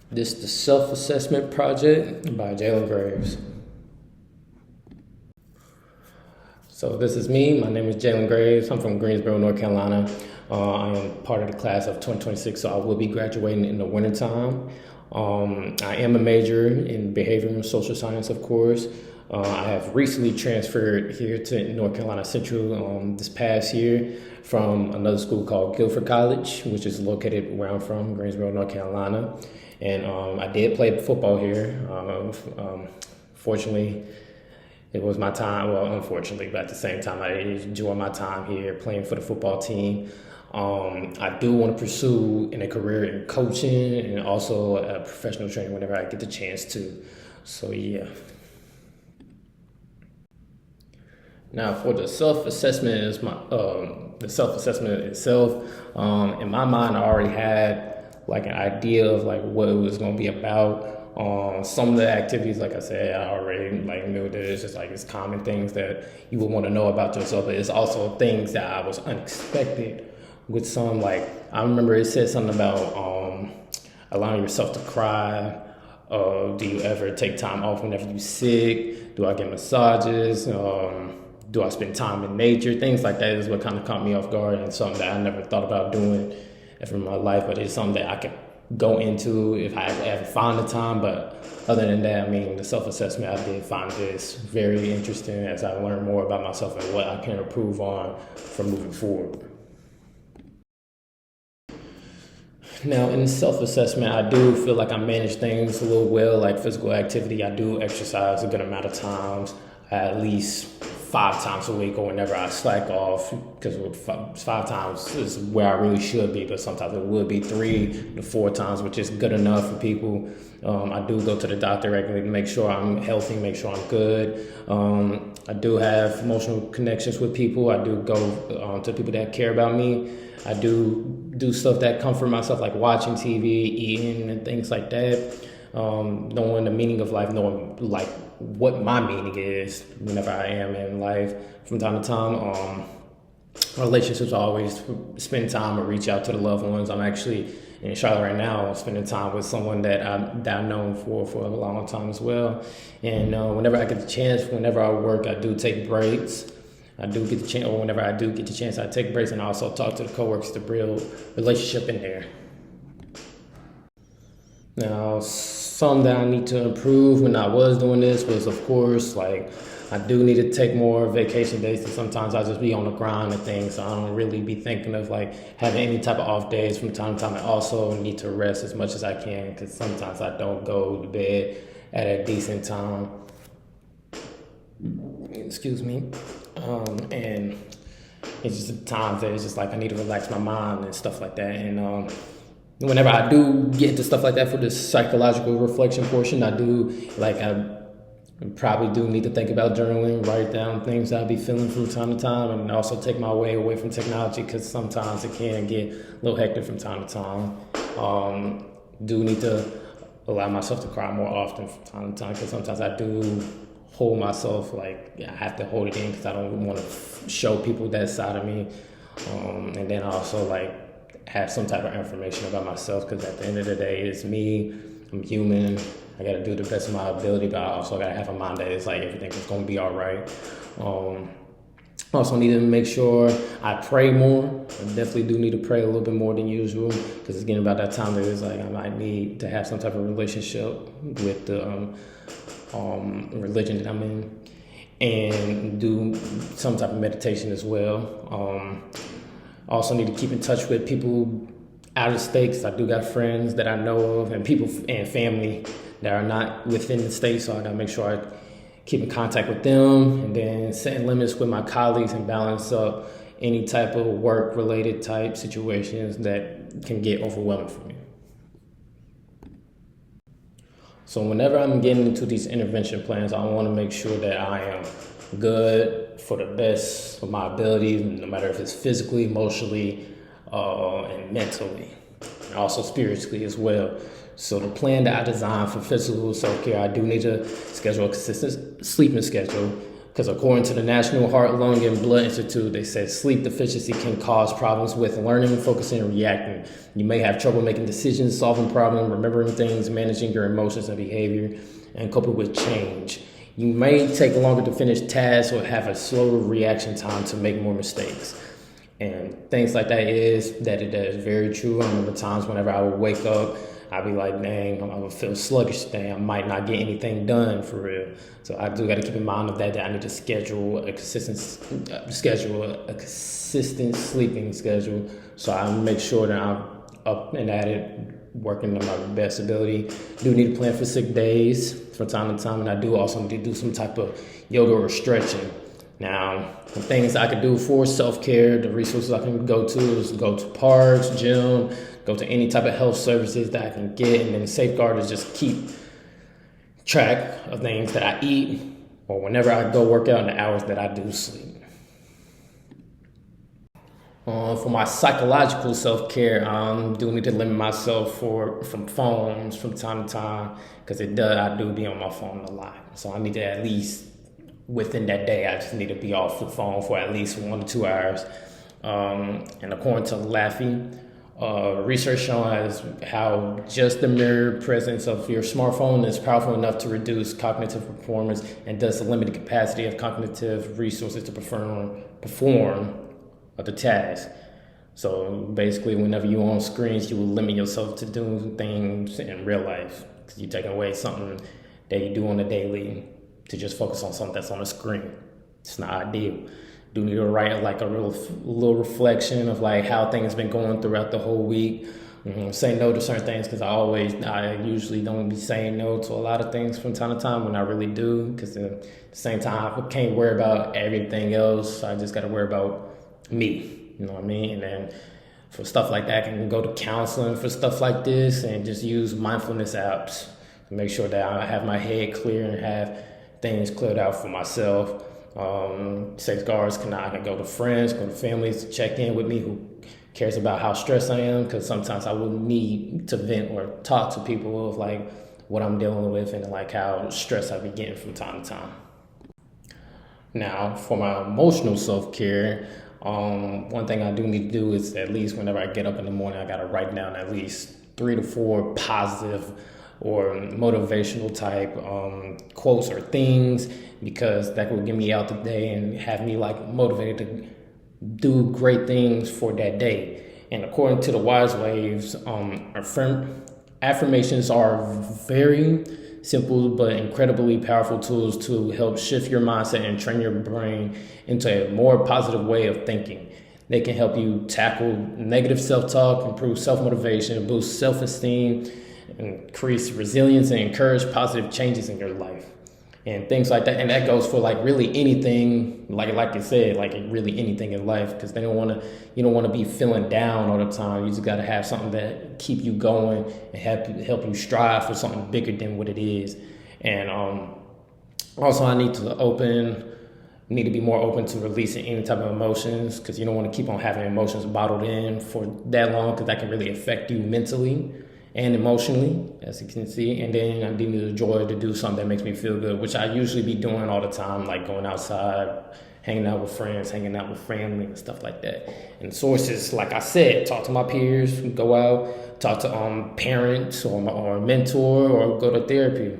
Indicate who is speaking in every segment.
Speaker 1: This is the self-assessment project by Jalen Graves. So this is me. My name is Jalen Graves. I'm from Greensboro, North Carolina. I am part of the class of 2026, so I will be graduating in the wintertime. I am a major in behavioral and social science, of course. I have recently transferred here to North Carolina Central this past year from another school called Guilford College, which is located where I'm from, Greensboro, North Carolina. And I did play football here. Fortunately, it was my time. Well, unfortunately, but at the same time, I enjoy my time here playing for the football team. I do want to pursue in a career in coaching and also professional training whenever I get the chance to. So yeah. Now for the self-assessment is the self-assessment itself. In my mind, I already had like an idea of like what it was going to be about. Some of the activities, like I said, I already like knew that it's just like it's common things that you would want to know about yourself, but it's also things that I was unexpected with some. Like I remember it said something about allowing yourself to cry. Do you ever take time off whenever you're sick? Do I get massages? Do I spend time in nature? Things like that is what kind of caught me off guard and something that I never thought about doing ever in my life, but it's something that I can go into if I ever find the time. But other than that, I mean, the self-assessment, I did find this very interesting as I learned more about myself and what I can improve on from moving forward. Now, in the self-assessment, I do feel like I manage things a little well, like physical activity. I do exercise a good amount of times, at least 5 times a week, or whenever I slack off, because 5 times is where I really should be, but sometimes it would be 3 to 4 times, which is good enough for people. I do go to the doctor regularly to make sure I'm healthy, make sure I'm good. I do have emotional connections with people. I do go to people that care about me. I do stuff that comfort myself, like watching TV, eating, and things like that. Knowing the meaning of life, knowing like what my meaning is whenever I am in life. From time to time, relationships, I always spend time or reach out to the loved ones. I'm actually in Charlotte right now, spending time with someone that I've known for a long time as well. And whenever I get the chance, whenever I work, I do take breaks. I do get the chance, or whenever I do get the chance, I take breaks and I also talk to the coworkers to build relationship in there. Now, some that I need to improve when I was doing this was, of course, like I do need to take more vacation days, and sometimes I just be on the grind and things, so I don't really be thinking of like having any type of off days from time to time. I also need to rest as much as I can because sometimes I don't go to bed at a decent time. Excuse me. And it's just times that it's just like I need to relax my mind and stuff like that. And whenever I do get into stuff like that for the psychological reflection portion, I probably do need to think about journaling, write down things I'll be feeling from time to time, and also take my way away from technology because sometimes it can get a little hectic from time to time. Do need to allow myself to cry more often from time to time because sometimes I do hold myself, like I have to hold it in because I don't want to show people that side of me. And then also like have some type of information about myself because at the end of the day, it's me. I'm human. I got to do the best of my ability, but I also got to have a mind that it's like everything is going to be all right. Also need to make sure I pray more. I definitely do need to pray a little bit more than usual because it's getting about that time that it's like I might need to have some type of relationship with the religion that I'm in, and do some type of meditation as well. Also need to keep in touch with people out of state 'cause I do got friends that I know of and people and family that are not within the state, so I gotta make sure I keep in contact with them, and then setting limits with my colleagues and balance up any type of work-related type situations that can get overwhelming for me. So whenever I'm getting into these intervention plans, I want to make sure that I am good for the best of my abilities, no matter if it's physically, emotionally, and mentally, and also spiritually as well. So the plan that I designed for physical self-care, I do need to schedule a consistent sleeping schedule, Because according to the National Heart, Lung, and Blood Institute, they said sleep deficiency can cause problems with learning, focusing, and reacting. You may have trouble making decisions, solving problems, remembering things, managing your emotions and behavior, and coping with change. You may take longer to finish tasks or have a slower reaction time to make more mistakes. And things like that is very true. I remember times whenever I would wake up, I'd be like, dang, I would feel sluggish today. I might not get anything done for real. So I do got to keep in mind of that I need to schedule a consistent sleeping schedule. So I make sure that I'm up and at it, working on my best ability. Do need to plan for sick days from time to time, and I do also need to do some type of yoga or stretching. Now, the things I can do for self-care, the resources I can go to is go to parks, gym, go to any type of health services that I can get, and then the safeguard is just keep track of things that I eat or whenever I go work out and the hours that I do sleep. For my psychological self-care, I do need to limit myself from phones from time to time because I do be on my phone a lot. So I need to at least, within that day, I just need to be off the phone for at least 1 to 2 hours. And according to Laffey, research shows how just the mere presence of your smartphone is powerful enough to reduce cognitive performance and thus limit the capacity of cognitive resources to perform the task. So basically, whenever you're on screens, you will limit yourself to doing things in real life because you're taking away something that you do on a daily to just focus on something that's on a screen. It's not ideal. Do need to write like a little reflection of like how things been going throughout the whole week. Say no to certain things because I usually don't be saying no to a lot of things from time to time when I really do, because at the same time I can't worry about everything else. I just got to worry about me, you know what I mean? And then for stuff like that, I can go to counseling for stuff like this and just use mindfulness apps to make sure that I have my head clear and have things cleared out for myself. Safeguards I can go to friends, go to families to check in with me who cares about how stressed I am, because sometimes I will need to vent or talk to people of like what I'm dealing with and like how stressed I be getting from time to time. Now, for my emotional self-care, one thing I do need to do is at least whenever I get up in the morning, I got to write down at least 3 to 4 positive or motivational type quotes or things, because that will get me out the day and have me like motivated to do great things for that day. And according to the Wise Waves, affirmations are very simple but incredibly powerful tools to help shift your mindset and train your brain into a more positive way of thinking. They can help you tackle negative self-talk, improve self-motivation, boost self-esteem, increase resilience, and encourage positive changes in your life and things like that. And that goes for like really anything, like I said, like really anything in life, because you don't want to be feeling down all the time. You just got to have something that keep you going and help you strive for something bigger than what it is. And also I need to be more open to releasing any type of emotions, because you don't want to keep on having emotions bottled in for that long, because that can really affect you mentally and emotionally, as you can see. And then I need the joy to do something that makes me feel good, which I usually be doing all the time, like going outside, hanging out with friends, hanging out with family and stuff like that. And sources, like I said, talk to my peers, go out, talk to parents or a mentor, or go to therapy.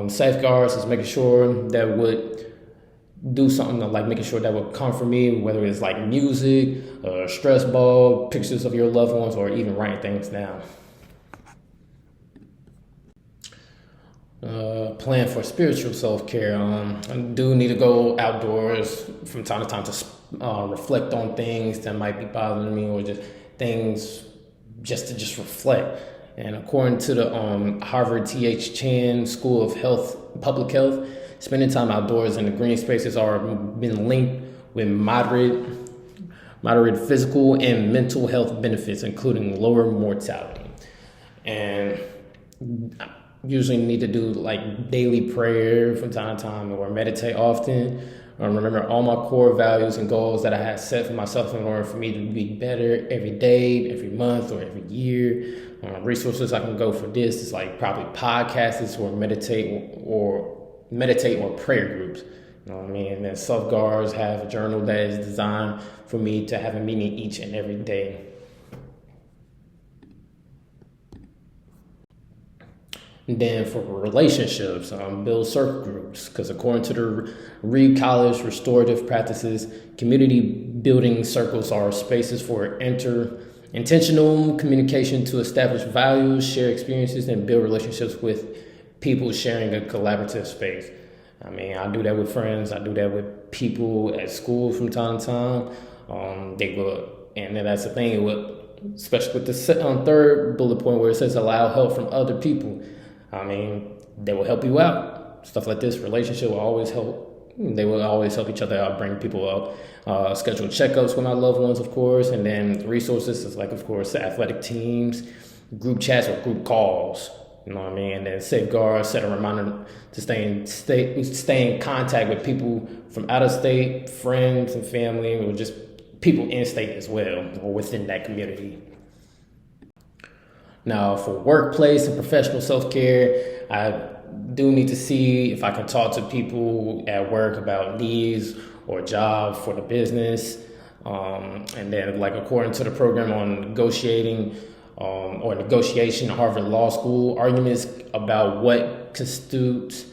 Speaker 1: Safeguards is making sure that would do something like making sure that would comfort me, whether it's like music, stress ball, pictures of your loved ones, or even writing things down. Plan for spiritual self-care. I do need to go outdoors from time to time to reflect on things that might be bothering me, or just things just to reflect. And according to the Harvard T.H. Chan School of Public Health, spending time outdoors in the green spaces are been linked with moderate physical and mental health benefits, including lower mortality. And usually need to do like daily prayer from time to time, or meditate often. Remember all my core values and goals that I had set for myself in order for me to be better every day, every month, or every year. Resources I can go for this is like probably podcasts or meditate or prayer groups. You know what I mean? And then self guards have a journal that is designed for me to have a meaning each and every day. And then for relationships, build circle groups, because according to the Reed College Restorative Practices, community building circles are spaces for intentional communication to establish values, share experiences, and build relationships with people sharing a collaborative space. I mean, I do that with friends. I do that with people at school from time to time. They go, and then that's the thing, especially with the third bullet point where it says allow help from other people. I mean, they will help you out. Stuff like this, relationship will always help. They will always help each other out, bring people up, schedule checkups with my loved ones, of course, and then resources is like, of course, the athletic teams, group chats or group calls. You know what I mean? And then safeguards, set a reminder to stay in contact with people from out of state, friends and family, or just people in state as well, or within that community. Now, for workplace and professional self-care, I do need to see if I can talk to people at work about needs or jobs for the business. And then, like, according to the program on negotiation, Harvard Law School, arguments about what constitutes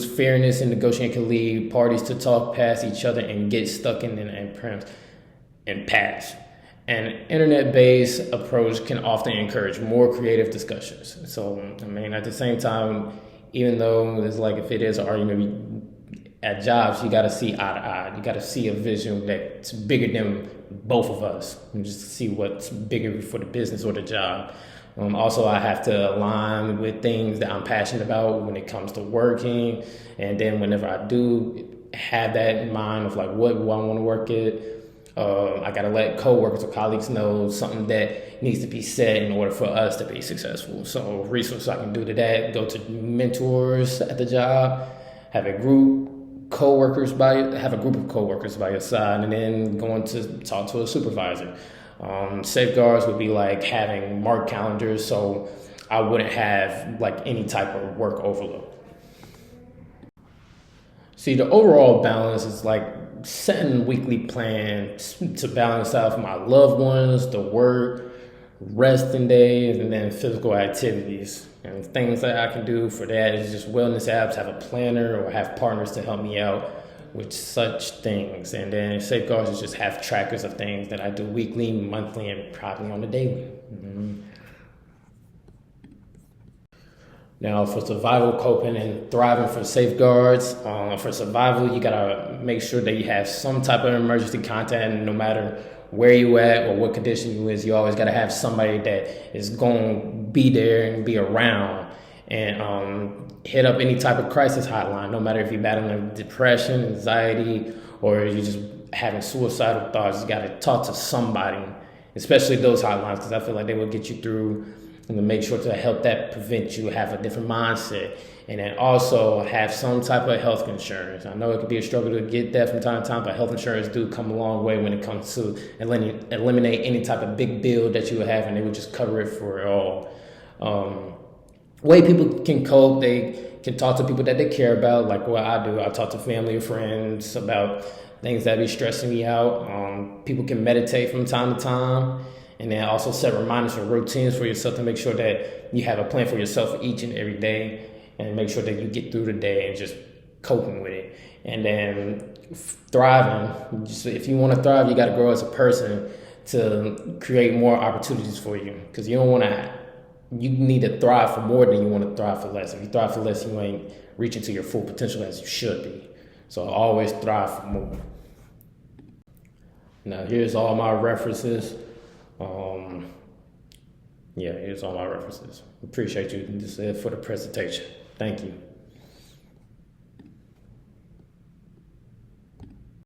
Speaker 1: fairness in negotiating can lead parties to talk past each other and get stuck in an impasse. An internet-based approach can often encourage more creative discussions. So, I mean, at the same time, even though it's like if it is an argument at jobs, you got to see eye to eye. You got to see a vision that's bigger than both of us, and just see what's bigger for the business or the job. Also, I have to align with things that I'm passionate about when it comes to working. And then whenever I do have that in mind of like, what do I want to work at? I got to let coworkers or colleagues know something that needs to be said in order for us to be successful. So resources I can do to that, go to mentors at the job, have a group of coworkers by your side, and then going to talk to a supervisor. Safeguards would be like having marked calendars, so I wouldn't have like any type of work overload. See, the overall balance is like setting weekly plans to balance out my loved ones, the work, resting days, and then physical activities. And things that I can do for that is just wellness apps, have a planner or have partners to help me out with such things. And then safeguards is just have trackers of things that I do weekly, monthly, and probably on the daily. Mm-hmm. Now, for survival, coping, and thriving for safeguards, for survival, you gotta make sure that you have some type of emergency contact, no matter where you at or what condition you is. You always gotta have somebody that is gonna be there and be around, and hit up any type of crisis hotline, no matter if you're battling depression, anxiety, or you're just having suicidal thoughts. You gotta talk to somebody, especially those hotlines, because I feel like they will get you through, and to make sure to help that prevent you have a different mindset. And then also have some type of health insurance. I know it could be a struggle to get that from time to time, but health insurance do come a long way when it comes to eliminate any type of big bill that you would have, and they would just cover it for it all. Way people can cope, they can talk to people that they care about, like what I do. I talk to family or friends about things that be stressing me out. People can meditate from time to time. And then also set reminders or routines for yourself to make sure that you have a plan for yourself each and every day, and make sure that you get through the day and just coping with it. And then thriving. If you want to thrive, you got to grow as a person to create more opportunities for you. Because you need to thrive for more than you want to thrive for less. If you thrive for less, you ain't reaching to your full potential as you should be. So always thrive for more. Now here's all my references. Here's all my references. Appreciate you. This is it for the presentation. Thank you.